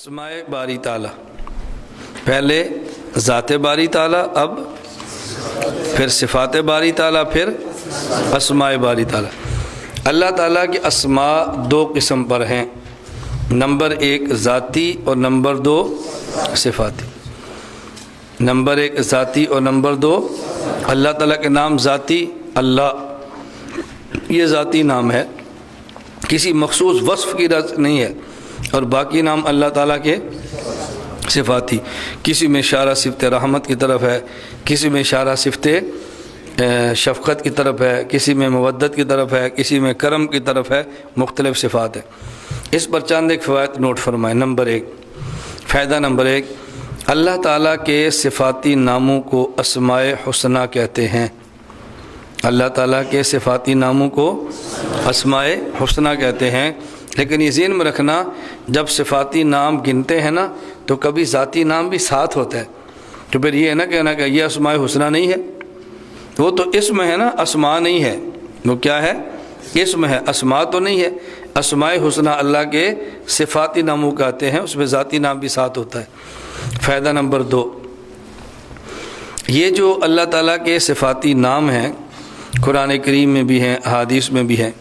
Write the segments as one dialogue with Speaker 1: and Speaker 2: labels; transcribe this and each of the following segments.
Speaker 1: اسماء باری تعالیٰ، پہلے ذات باری تعالیٰ، اب پھر صفات باری تعالیٰ، پھر اسماء باری تعالیٰ۔ اللہ تعالیٰ کی اسماء دو قسم پر ہیں، نمبر ایک ذاتی اور نمبر دو صفاتی۔ نمبر ایک ذاتی اور نمبر دو اللہ تعالیٰ کے نام ذاتی، اللہ یہ ذاتی نام ہے، کسی مخصوص وصف کی رز نہیں ہے، اور باقی نام اللہ تعالیٰ کے صفاتی، کسی میں اشارہ صفت رحمت کی طرف ہے، کسی میں اشارہ صفت شفقت کی طرف ہے، کسی میں مودت کی طرف ہے، کسی میں کرم کی طرف ہے، مختلف صفات ہیں۔ اس پر چند ایک فوائد نوٹ فرمائیں۔ نمبر ایک، فائدہ نمبر ایک، اللہ تعالیٰ کے صفاتی ناموں کو اسماء حسنہ کہتے ہیں۔ اللہ تعالیٰ کے صفاتی ناموں کو اسماء حسنہ کہتے ہیں، لیکن یہ ذہن میں رکھنا، جب صفاتی نام گنتے ہیں نا تو کبھی ذاتی نام بھی ساتھ ہوتا ہے، تو پھر یہ نہ کہنا کہ یہ اسماء حسنہ نہیں ہے، وہ تو اسم ہے نا، اسماء نہیں ہے، وہ کیا ہے؟ اسم ہے، اسماء تو نہیں ہے۔ اسماء حسنہ اللہ کے صفاتی ناموں کہتے ہیں، اس میں ذاتی نام بھی ساتھ ہوتا ہے۔ فائدہ نمبر دو، یہ جو اللہ تعالیٰ کے صفاتی نام ہیں، قرآن کریم میں بھی ہیں، احادیث میں بھی ہیں،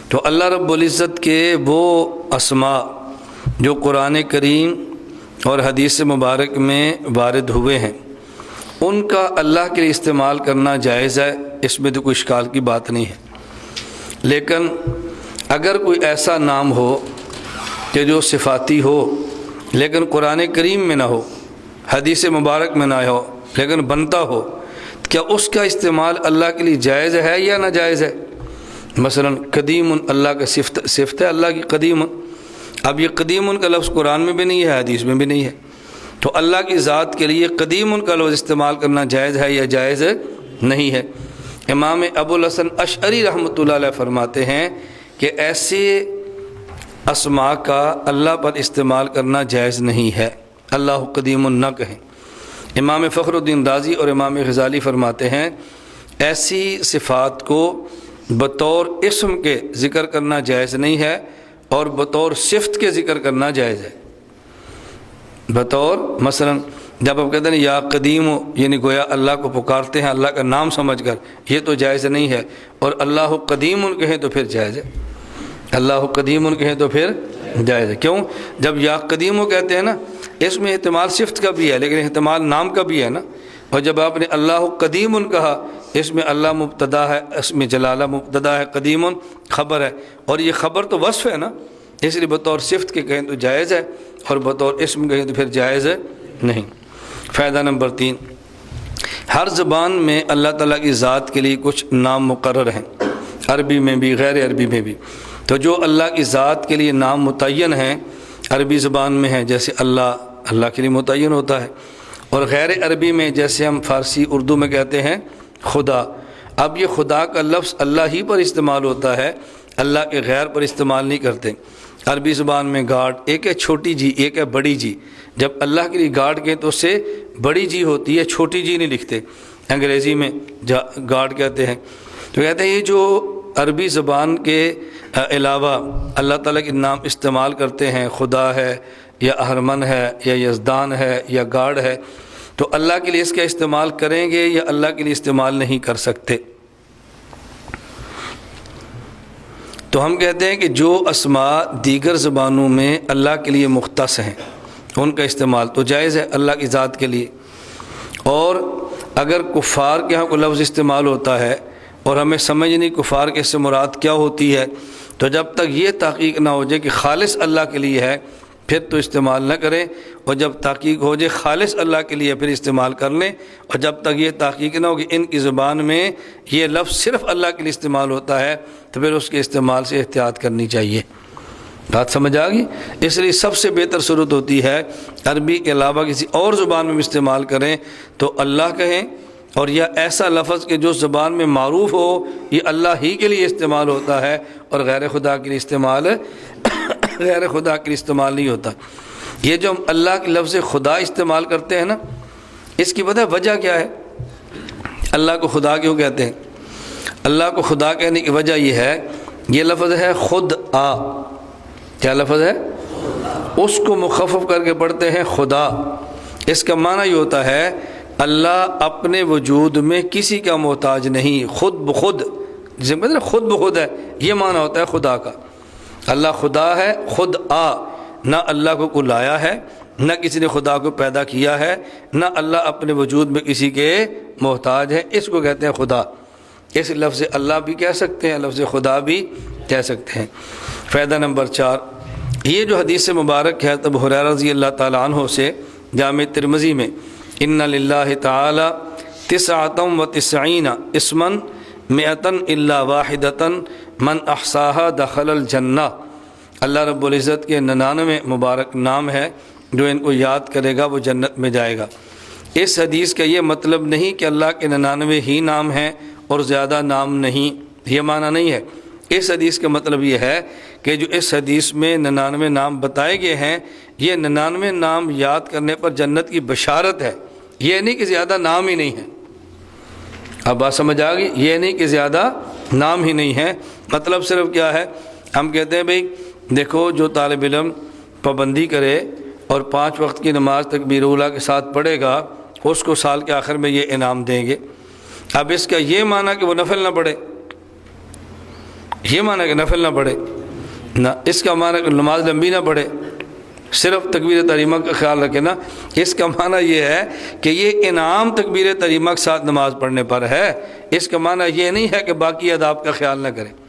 Speaker 1: تو اللہ رب العزت کے وہ اسماء جو قرآن کریم اور حدیث مبارک میں وارد ہوئے ہیں، ان کا اللہ کے لیے استعمال کرنا جائز ہے، اس میں تو کوئی اشکال کی بات نہیں ہے۔ لیکن اگر کوئی ایسا نام ہو کہ جو صفاتی ہو لیکن قرآن کریم میں نہ ہو، حدیث مبارک میں نہ ہو، لیکن بنتا ہو، کیا اس کا استعمال اللہ کے لیے جائز ہے یا ناجائز ہے؟ مثلا قدیم، اللہ کا صفت ہے اللہ کی قدیم، اب یہ قدیم کا لفظ قرآن میں بھی نہیں ہے، حدیث میں بھی نہیں ہے، تو اللہ کی ذات کے لیے قدیم کا لفظ استعمال کرنا جائز ہے یا جائز نہیں ہے؟ امام ابو الحسن اشعری رحمۃ اللہ علیہ فرماتے ہیں کہ ایسے اسماء کا اللہ پر استعمال کرنا جائز نہیں ہے، اللہ قدیم نہ کہیں۔ امام فخر الدین رازی اور امام غزالی فرماتے ہیں ایسی صفات کو بطور اسم کے ذکر کرنا جائز نہیں ہے، اور بطور صفت کے ذکر کرنا جائز ہے۔ بطور مثلا جب آپ کہتے ہیں یا قدیم، یعنی گویا اللہ کو پکارتے ہیں اللہ کا نام سمجھ کر، یہ تو جائز نہیں ہے، اور اللہ قدیم کہیں تو پھر جائز ہے، اللہ قدیم کہیں تو پھر جائز ہے۔ کیوں؟ جب یا قدیم کہتے ہیں نا، اس میں احتمال صفت کا بھی ہے لیکن احتمال نام کا بھی ہے نا، اور جب آپ نے اللہ قدیم کہا، اس میں اللہ مبتدا ہے، اس میں جلالہ مبتدا ہے، قدیم خبر ہے، اور یہ خبر تو وصف ہے نا، اس لیے بطور صفت کے کہیں تو جائز ہے، اور بطور اسم کہیں تو پھر جائز نہیں۔ فائدہ نمبر تین، ہر زبان میں اللہ تعالیٰ کی ذات کے لیے کچھ نام مقرر ہیں، عربی میں بھی غیر عربی میں بھی، تو جو اللہ کی ذات کے لیے نام متعین ہیں عربی زبان میں ہیں، جیسے اللہ کے لیے متعین ہوتا ہے، اور غیر عربی میں جیسے ہم فارسی اردو میں کہتے ہیں خدا، اب یہ خدا کا لفظ اللہ ہی پر استعمال ہوتا ہے، اللہ کے غیر پر استعمال نہیں کرتے۔ عربی زبان میں گاڈ، ایک ہے چھوٹی جی، ایک ہے بڑی جی، جب اللہ کے لیے گاڈ کہیں تو اس سے بڑی جی ہوتی ہے، چھوٹی جی نہیں لکھتے، انگریزی میں گاڈ کہتے ہیں۔ تو کہتے ہیں یہ جو عربی زبان کے علاوہ اللہ تعالیٰ کے نام استعمال کرتے ہیں، خدا ہے یا اہرمن ہے یا یزدان ہے یا گاڈ ہے، تو اللہ کے لیے اس کا استعمال کریں گے یا اللہ کے لیے استعمال نہیں کر سکتے؟ تو ہم کہتے ہیں کہ جو اسماء دیگر زبانوں میں اللہ کے لیے مختص ہیں ان کا استعمال تو جائز ہے اللہ کی ذات کے لیے، اور اگر کفار کے ہاں کوئی لفظ استعمال ہوتا ہے اور ہمیں سمجھ نہیں کفار کے سے مراد کیا ہوتی ہے، تو جب تک یہ تحقیق نہ ہو جائے کہ خالص اللہ کے لیے ہے پھر تو استعمال نہ کریں، اور جب تحقیق ہو جائے خالص اللہ کے لیے پھر استعمال کر لیں، اور جب تک یہ تحقیق نہ ہو کہ ان کی زبان میں یہ لفظ صرف اللہ کے لیے استعمال ہوتا ہے تو پھر اس کے استعمال سے احتیاط کرنی چاہیے۔ بات سمجھ آ گئی؟ اس لیے سب سے بہتر صورت ہوتی ہے عربی کے علاوہ کسی اور زبان میں بھی استعمال کریں تو اللہ کہیں، اور یا ایسا لفظ کہ جو زبان میں معروف ہو یہ اللہ ہی کے لیے استعمال ہوتا ہے، اور غیر خدا کے لیے استعمال نہیں ہوتا۔ یہ جو ہم اللہ کے لفظ خدا استعمال کرتے ہیں نا، اس کی پتہ وجہ کیا ہے؟ اللہ کو خدا کیوں کہتے ہیں؟ اللہ کو خدا کہنے کی وجہ یہ ہے، یہ لفظ ہے خود آ، کیا لفظ ہے؟ اس کو مخفف کر کے پڑھتے ہیں خدا۔ اس کا معنی یہ ہوتا ہے اللہ اپنے وجود میں کسی کا محتاج نہیں، خود بخود، جسے کہتے ہیں خود بخود ہے، یہ معنی ہوتا ہے خدا کا۔ اللہ خدا ہے، خود نہ اللہ کو کوئی لایا ہے، نہ کسی نے خدا کو پیدا کیا ہے، نہ اللہ اپنے وجود میں کسی کے محتاج ہے، اس کو کہتے ہیں خدا۔ اس لفظ اللہ بھی کہہ سکتے ہیں، لفظ خدا بھی کہہ سکتے ہیں۔ فائدہ نمبر 4، یہ جو حدیث مبارک ہے ابو ہریرہ رضی اللہ تعالیٰ عنہ سے جامع ترمذی میں، ان للہ تعالی 99 اسما 100 الا واحدۃ من احصاها دخل الجنہ، اللہ رب العزت کے 99 مبارک نام ہے، جو ان کو یاد کرے گا وہ جنت میں جائے گا۔ اس حدیث کا یہ مطلب نہیں کہ اللہ کے 99 ہی نام ہیں اور زیادہ نام نہیں، یہ معنی نہیں ہے۔ اس حدیث کا مطلب یہ ہے کہ جو اس حدیث میں 99 نام بتائے گئے ہیں، یہ 99 نام یاد کرنے پر جنت کی بشارت ہے، یہ نہیں کہ زیادہ نام ہی نہیں ہے۔ اب بات سمجھ آ گئی؟ یہ نہیں کہ زیادہ نام ہی نہیں ہے، مطلب صرف کیا ہے، ہم کہتے ہیں بھئی دیکھو جو طالب علم پابندی کرے اور 5 وقت کی نماز تکبیر اولیٰ کے ساتھ پڑھے گا، اس کو سال کے آخر میں یہ انعام دیں گے۔ اب اس کا یہ معنی کہ وہ نفل نہ پڑھے، یہ معنی کہ نفل نہ پڑھے نہ، اس کا معنی کہ نماز لمبی نہ پڑھے، صرف تکبیر تحریمہ کا خیال رکھے نا، اس کا معنی یہ ہے کہ یہ انعام تکبیر تحریمہ کے ساتھ نماز پڑھنے پر ہے، اس کا معنی یہ نہیں ہے کہ باقی آداب کا خیال نہ کرے۔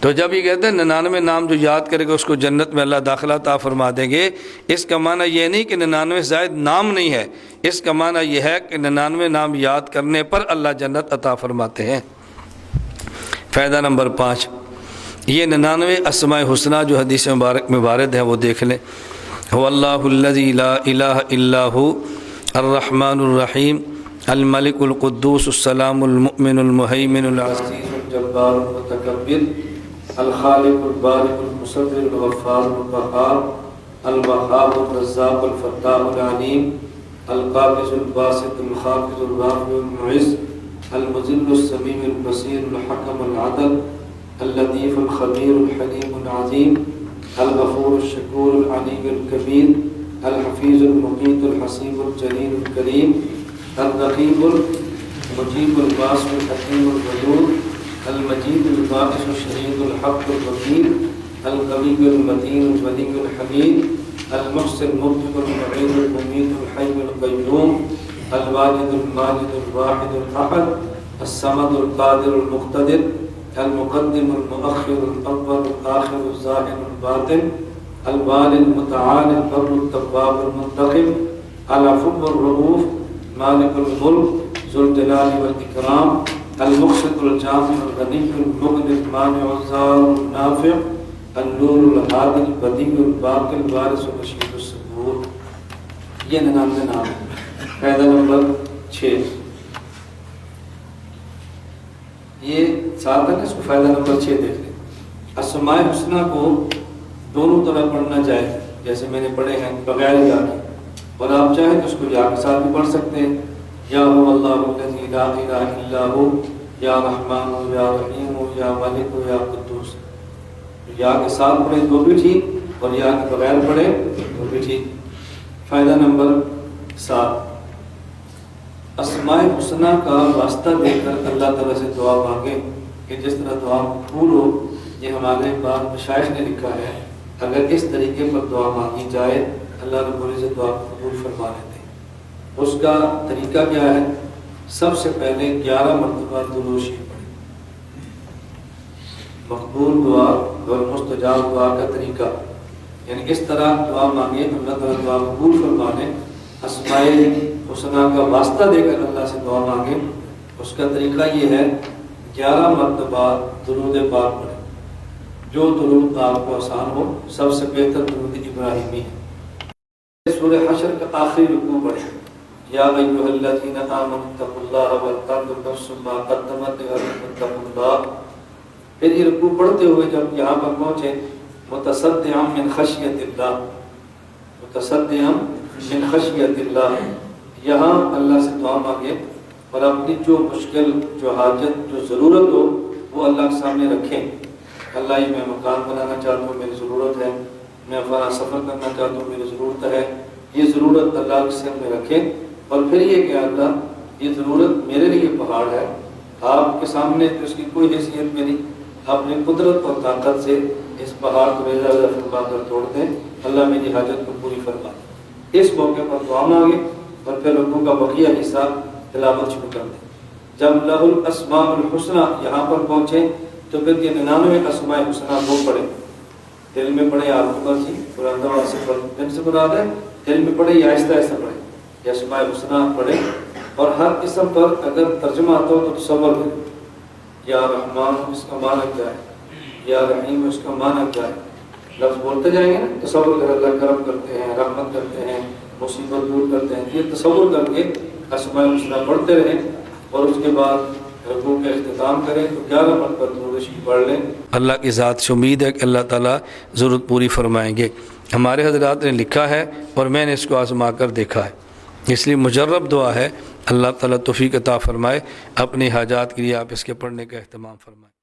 Speaker 1: تو جب یہ کہتے ہیں 99 نام جو یاد کرے گا اس کو جنت میں اللہ داخلہ عطا فرما دیں گے، اس کا معنی یہ نہیں کہ 99 زائد نام نہیں ہے، اس کا معنی یہ ہے کہ 99 نام یاد کرنے پر اللہ جنت عطا فرماتے ہیں۔ فائدہ نمبر 5، یہ 99 اسماء حسنہ جو حدیث مبارک میں وارد ہیں وہ دیکھ لیں۔ هو اللہ الذی لا الہ الا هو الرحمن الرحیم الملک القدوس السلام المؤمن المہیمن العزیز الجبار المتکبر الخالق البارئ المصور الغفار القہار الوهاب الرزاق الفتاح العلیم القابض الباسط الخافض الرافع المعز المذل السمیع البصیر الحکم العدل اللطیف الخبیر الحلیم العظیم الغفور الشکور العلی الکبیر الحفیظ المقیت الحسیب الجلیل الکریم الرقیب المجیب الباسط الحکیم الغیور المجید الباعث الشہید الحق الوکیل القوی المتین الولی الحمید المحسن المبدع المعید الممید الحی القیوم الواجد الماجد الواحد الاحد الصمد القادر المقتدر المقدم المؤخر الاول الاخر الظاہر الباطن الوالي المتعالي البر التواب المنتقم العفو الرؤوف مالك الملك ذو الجلال والإكرام المقسط الجامع الغني المغني المانع الضار النافع النور الهادي البديع الباقي الوارث الرشيد الصبور۔ یہ 99 نام ہے۔ فائدہ نمبر 6، یہ ساتھ ہے، اس کو فائدہ نمبر 6 دیکھ لیں۔ اسماء حسنہ کو دونوں طرح پڑھنا چاہے، جیسے میں نے پڑھے ہیں بغیر یا کے، اور آپ چاہیں تو اس کو یا کے ساتھ بھی پڑھ سکتے ہیں، یا هو اللہ الذی لا الہ الا هو یا رحمان یا رحیم یا ملک یا قدوس، یا کے ساتھ پڑھیں تو بھی ٹھیک اور یا کے بغیر پڑھیں تو بھی ٹھیک۔ فائدہ نمبر 7، اسماء حسنہ کا واسطہ دے کر اللہ تعالیٰ سے دعا مانگیں کہ جس طرح دعا قبول ہو۔ یہ ہمارے بعض مشائخ نے لکھا ہے، اگر اس طریقے پر دعا مانگی جائے اللہ رب العزت دعا قبول فرما لیتے ہیں۔ اس کا طریقہ کیا ہے؟ سب سے پہلے 11 مرتبہ درود شریف پڑھیں۔ مقبول دعا اور مستجاب دعا کا طریقہ، یعنی اس طرح دعا مانگے اللہ تعالیٰ دعا قبول فرما لیں۔ اسماء حسنہ کا واسطہ دے کر اللہ سے دعا مانگے، اس کا طریقہ یہ ہے 11 مرتبہ درود پاک پڑھیں۔ جو درود آپ کو آسان ہو، سب سے بہتر درود ابراہیمی ہے۔ سورہ حشر کا آخری رکوع پڑھیں، یا ایھا الذین آمنوا اتقوا اللہ ولتنظر نفس ما قدمت لغد واتقوا اللہ۔ پھر یہ رکوع پڑھتے ہوئے جب یہاں پر پہنچے، متصدعا من خشیت اللہ، متصدعا من خشیت اللہ، یہاں اللہ سے دعا مانگے اور اپنی جو مشکل، جو حاجت، جو ضرورت ہو وہ اللہ کے سامنے رکھیں۔ اللہ یہ میں مکان بنانا چاہتا ہوں، میری ضرورت ہے، میں فلاں سفر کرنا چاہتا ہوں، میری ضرورت ہے، یہ ضرورت اللہ کے سر میں رکھیں، اور پھر یہ کہ اللہ یہ ضرورت میرے لیے پہاڑ ہے، آپ کے سامنے تو اس کی کوئی حیثیت میں نہیں، اپنی قدرت اور طاقت سے اس پہاڑ کو ریزہ ریزہ فرما کر توڑ دیں، اللہ میری حاجت کو پوری فرما دیں۔ اس موقع پر دعا مانگے اور پھر رکوع کا بقیہ حصہ تلاوت شروع کر دیں۔ جب لہ الاسماء الحسنی یہاں پر پہنچے تو پھر یہ 99 اسماء حسنی وہ پڑھیں، دل میں پڑھیں، آپ کو مرضی قرآن دعا سے دل سے مراد ہے، دل میں پڑھیں یا آہستہ آہستہ پڑھیں، یا اسماء حسنی پڑھیں، اور ہر قسم پر اگر ترجمہ آتا ہو تو تصور کریں، یا رحمان اس کا معنی کیا ہے، یا رحیم اس کا معنی کیا ہے، لفظ بولتے جائیں گے نا، تصور کر اللہ کرم کرتے ہیں، رحمت کرتے ہیں، مصیبت دور کرتے ہیں، یہ تصور کر کے اسماء حسنی پڑھتے رہیں، اور اس کے بعد رکوع کا اختتام کریں تو 11 مرتبہ درود شریف پڑھ لیں۔ اللہ کی ذات سے امید ہے کہ اللہ تعالیٰ ضرورت پوری فرمائیں گے۔ ہمارے حضرات نے لکھا ہے اور میں نے اس کو آزما کر دیکھا ہے، اس لیے مجرب دعا ہے، اللہ تعالیٰ توفیق عطا فرمائے، اپنی حاجات کے لیے آپ اس کے پڑھنے کا اہتمام فرمائیں۔